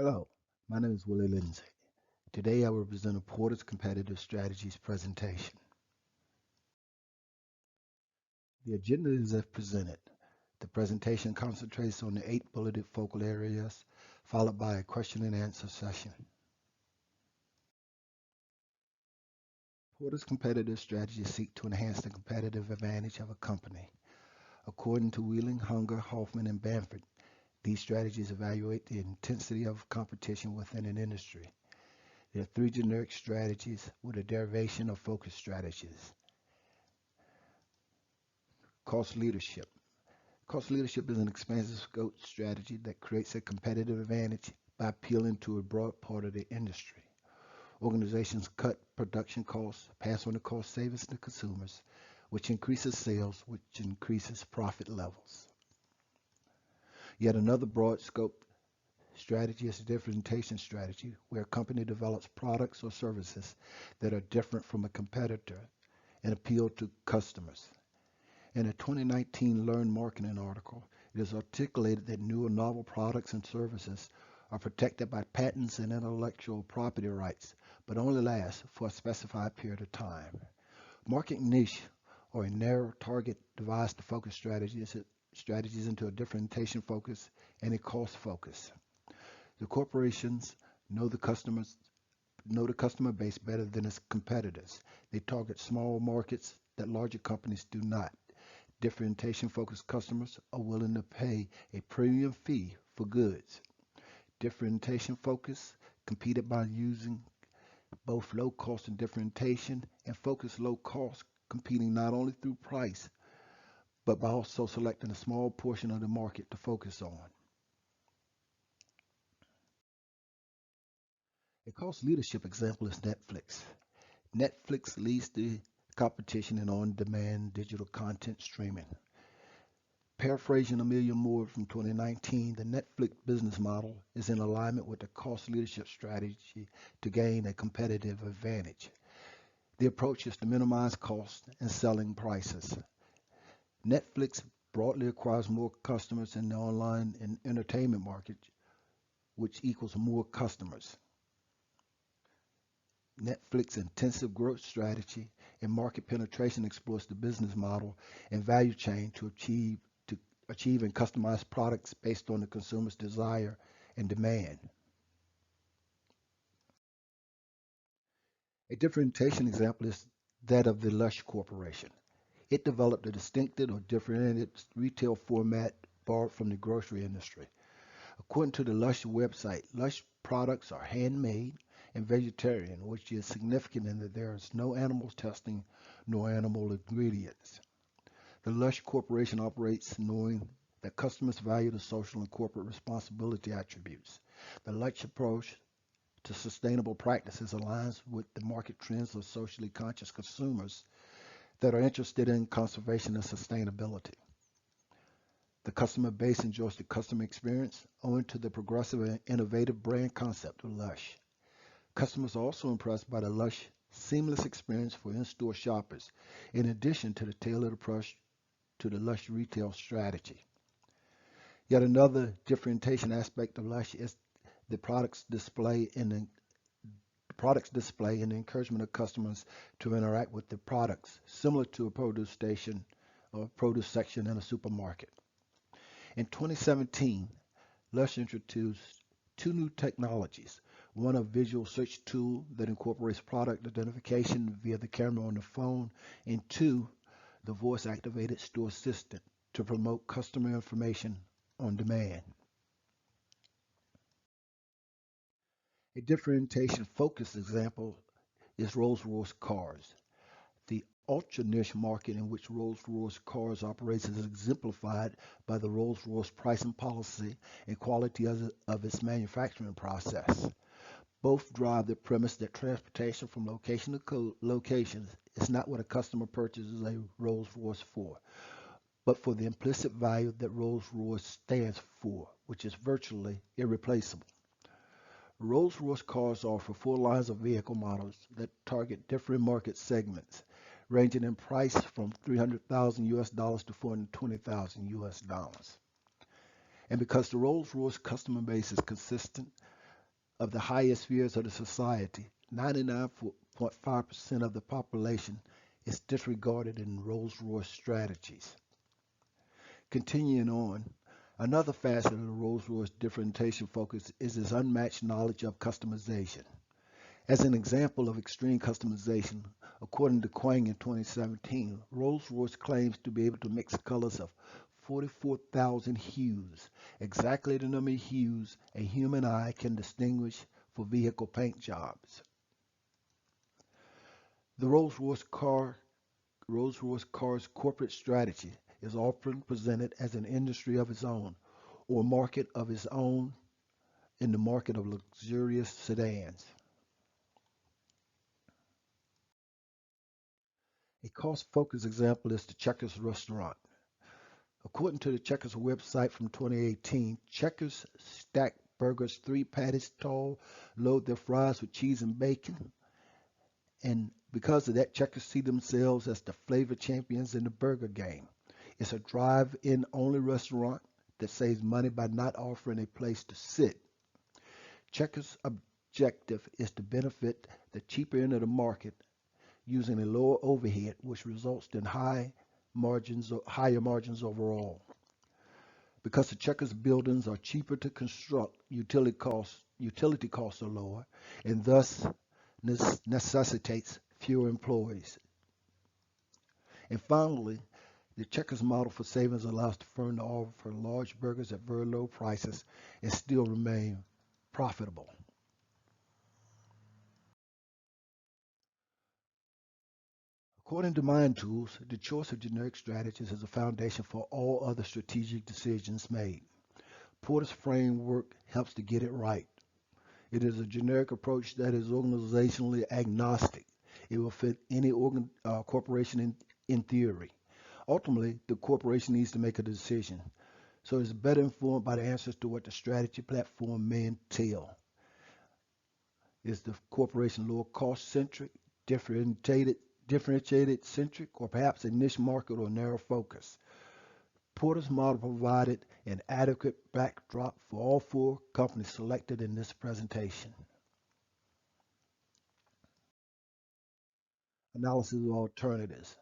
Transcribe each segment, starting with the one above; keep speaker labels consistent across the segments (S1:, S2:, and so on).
S1: Hello, my name is Willie Lindsay. Today I will present a Porter's Competitive Strategies presentation. The agenda is as presented. The presentation concentrates on the 8 bulleted focal areas, followed by a question and answer session. Porter's competitive strategies seek to enhance the competitive advantage of a company. According to Wheeling, Hunger, Hoffman, and Bamford, these strategies evaluate the intensity of competition within an industry. There are 3 generic strategies with a derivation of focus strategies. Cost leadership. Cost leadership is an expansive scope strategy that creates a competitive advantage by appealing to a broad part of the industry. Organizations cut production costs, pass on the cost savings to consumers, which increases sales, which increases profit levels. Yet another broad scope strategy is a differentiation strategy, where a company develops products or services that are different from a competitor and appeal to customers. In a 2019 Learn Marketing article, it is articulated that new and novel products and services are protected by patents and intellectual property rights, but only last for a specified period of time. Market niche, or a narrow target, divides the focus strategies into a differentiation focus and a cost focus. The corporations know the customer base better than its competitors. They target small markets that larger companies do not. Differentiation-focused customers are willing to pay a premium fee for goods. Differentiation focus competed by using both low cost and differentiation, and focus low cost, competing not only through price, but by also selecting a small portion of the market to focus on. A cost leadership example is Netflix. Netflix leads the competition in on-demand digital content streaming. Paraphrasing Amelia Moore from 2019, the Netflix business model is in alignment with the cost leadership strategy to gain a competitive advantage. The approach is to minimize costs and selling prices. Netflix broadly acquires more customers in the online and entertainment market, which equals more customers. Netflix's intensive growth strategy and market penetration explores the business model and value chain to achieve and customize products based on the consumer's desire and demand. A differentiation example is that of the Lush Corporation. It developed a distinctive or differentiated retail format borrowed from the grocery industry. According to the Lush website, Lush products are handmade and vegetarian, which is significant in that there is no animal testing nor animal ingredients. The Lush Corporation operates knowing that customers value the social and corporate responsibility attributes. The Lush approach to sustainable practices aligns with the market trends of socially conscious consumers that are interested in conservation and sustainability. The customer base enjoys the customer experience owing to the progressive and innovative brand concept of Lush. Customers are also impressed by the Lush seamless experience for in-store shoppers, in addition to the tailored approach to the Lush retail strategy. Yet another differentiation aspect of Lush is the products display and the encouragement of customers to interact with the products, similar to a produce station or produce section in a supermarket. In 2017, Lush introduced 2 new technologies. One, a visual search tool that incorporates product identification via the camera on the phone, and 2, the voice-activated store assistant to promote customer information on demand. A differentiation-focused example is Rolls-Royce cars. The ultra-niche market in which Rolls-Royce cars operates is exemplified by the Rolls-Royce pricing policy and quality of its manufacturing process. Both drive the premise that transportation from location to location is not what a customer purchases a Rolls-Royce for, but for the implicit value that Rolls-Royce stands for, which is virtually irreplaceable. Rolls-Royce cars offer 4 lines of vehicle models that target different market segments, ranging in price from $300,000 to $420,000. And because the Rolls-Royce customer base is consistent, of the highest spheres of the society, 99.5% of the population is disregarded in Rolls-Royce strategies. Continuing on, another facet of the Rolls-Royce differentiation focus is its unmatched knowledge of customization. As an example of extreme customization, according to Quang in 2017, Rolls-Royce claims to be able to mix colors of 44,000 hues, exactly the number of hues a human eye can distinguish for vehicle paint jobs. The Rolls-Royce car's corporate strategy is often presented as an industry of its own or a market of its own in the market of luxurious sedans. A cost-focused example is the Checkers restaurant. According to the Checkers website from 2018, Checkers stack burgers 3 patties tall, load their fries with cheese and bacon, and because of that, Checkers see themselves as the flavor champions in the burger game. It's a drive-in only restaurant that saves money by not offering a place to sit. Checkers' objective is to benefit the cheaper end of the market using a lower overhead, which results in higher margins overall. Because the Checkers buildings are cheaper to construct, utility costs are lower, and thus necessitates fewer employees. And finally, the Checkers model for savings allows the firm to offer large burgers at very low prices and still remain profitable. According to Mind Tools, the choice of generic strategies is a foundation for all other strategic decisions made. Porter's framework helps to get it right. It is a generic approach that is organizationally agnostic. It will fit any corporation in theory. Ultimately, the corporation needs to make a decision, so it's better informed by the answers to what the strategy platform may entail. Is the corporation lower cost centric, differentiated centric, or perhaps a niche market or narrow focus? Porter's model provided an adequate backdrop for all 4 companies selected in this presentation. Analysis of alternatives.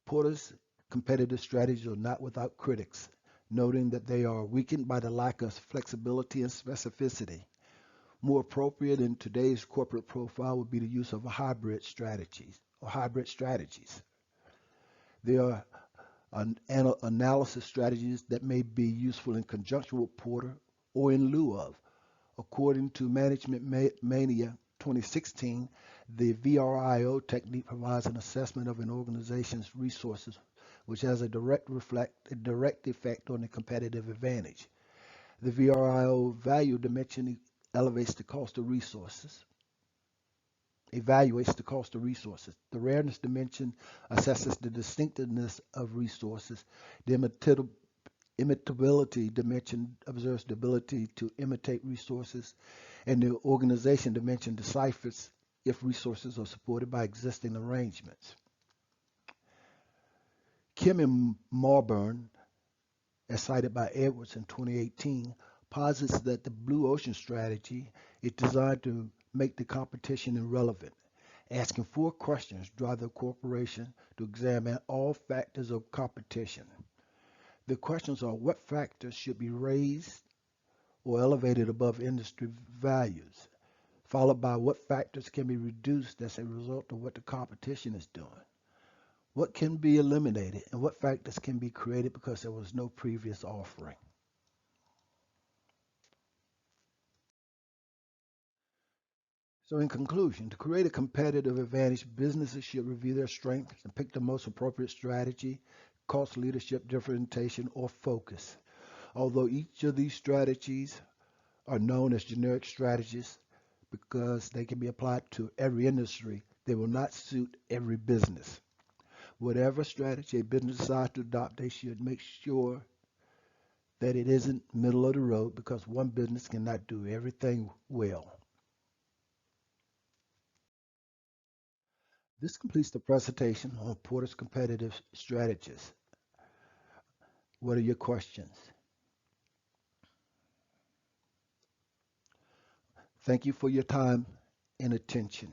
S1: Porter's competitive strategies are not without critics, noting that they are weakened by the lack of flexibility and specificity. More appropriate in today's corporate profile would be the use of hybrid strategies. There are analysis strategies that may be useful in conjunction with Porter or in lieu of. According to Management Mania 2016, the VRIO technique provides an assessment of an organization's resources, which has a direct effect on the competitive advantage. The VRIO value dimension evaluates the cost of resources. The rareness dimension assesses the distinctiveness of resources. The imitability dimension observes the ability to imitate resources, and the organization dimension deciphers if resources are supported by existing arrangements. Kim and Marburn, as cited by Edwards in 2018, posits that the blue ocean strategy is designed to make the competition irrelevant. Asking 4 questions drive the corporation to examine all factors of competition. The questions are: what factors should be raised or elevated above industry values, followed by what factors can be reduced as a result of what the competition is doing, what can be eliminated, and what factors can be created because there was no previous offering. So in conclusion, to create a competitive advantage, businesses should review their strengths and pick the most appropriate strategy, cost leadership, differentiation, or focus. Although each of these strategies are known as generic strategies because they can be applied to every industry, they will not suit every business. Whatever strategy a business decides to adopt, they should make sure that it isn't middle of the road because one business cannot do everything well. This completes the presentation on Porter's competitive strategies. What are your questions? Thank you for your time and attention.